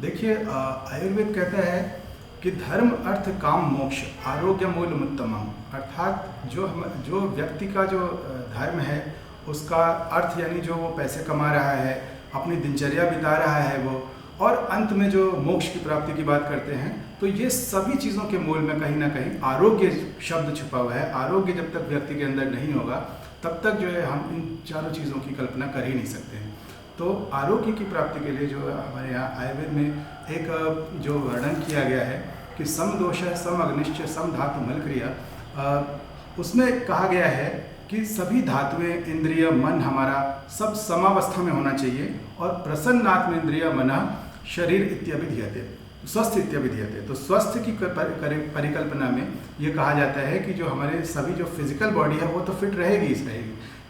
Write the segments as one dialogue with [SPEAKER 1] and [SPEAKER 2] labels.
[SPEAKER 1] देखिए आयुर्वेद कहता है कि धर्म अर्थ काम मोक्ष आरोग्य मूलमुत्तमम, अर्थात जो व्यक्ति का जो धर्म है उसका अर्थ यानी जो वो पैसे कमा रहा है, अपनी दिनचर्या बिता रहा है वो, और अंत में जो मोक्ष की प्राप्ति की बात करते हैं, तो ये सभी चीज़ों के मूल में कहीं ना कहीं आरोग्य शब्द छुपा हुआ है। आरोग्य जब तक व्यक्ति के अंदर नहीं होगा तब तक जो है हम इन चारों चीज़ों की कल्पना कर ही नहीं सकते हैं। तो आरोग्य की प्राप्ति के लिए जो हमारे यहाँ आयुर्वेद में एक जो वर्णन किया गया है कि सम दोष है, सम अग्निश्च, सम धातु मल क्रिया, उसमें कहा गया है कि सभी धातुएं, इंद्रिय, मन हमारा सब समावस्था में होना चाहिए, और प्रसन्नात्म इंद्रिय मन शरीर इत्यभिधीयते, स्वस्थ इत्यभिधीयते। तो स्वस्थ की परिकल्पना में ये कहा जाता है कि जो हमारे सभी जो फिजिकल बॉडी है वो तो फिट रहेगी,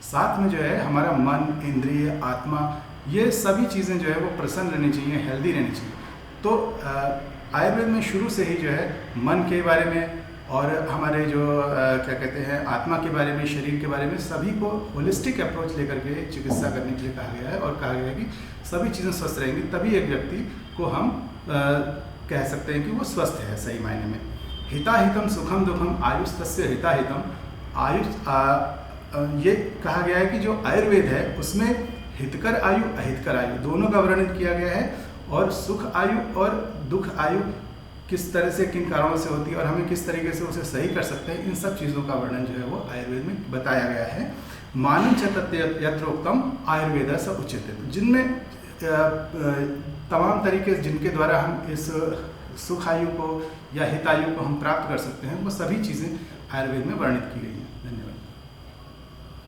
[SPEAKER 1] साथ में जो है हमारा मन, इंद्रिय, आत्मा, ये सभी चीज़ें जो है वो प्रसन्न रहनी चाहिए, हेल्दी रहनी चाहिए। तो आयुर्वेद में शुरू से ही जो है मन के बारे में और हमारे जो क्या कहते हैं आत्मा के बारे में, शरीर के बारे में, सभी को होलिस्टिक अप्रोच लेकर के चिकित्सा करने के लिए कहा गया है, और कहा गया है कि सभी चीज़ें स्वस्थ रहेंगी तभी एक व्यक्ति को हम कह सकते हैं कि वो स्वस्थ है सही मायने में। हिताहितम सुखम दुखम आयुष तस्य हिताहितम, आयुष ये कहा गया है कि जो आयुर्वेद है उसमें हितकर आयु, अहितकर आयु दोनों का वर्णन किया गया है, और सुख आयु और दुख आयु किस तरह से, किन कारणों से होती है और हमें किस तरीके से उसे सही कर सकते हैं, इन सब चीज़ों का वर्णन जो है वो आयुर्वेद में बताया गया है। मानव च यत्रोक्तम आयुर्वेद स उच्यते, जिनमें तमाम तरीके जिनके द्वारा हम इस सुख आयु को या हितायु को हम प्राप्त कर सकते हैं, वो सभी चीज़ें आयुर्वेद में वर्णित की गई हैं।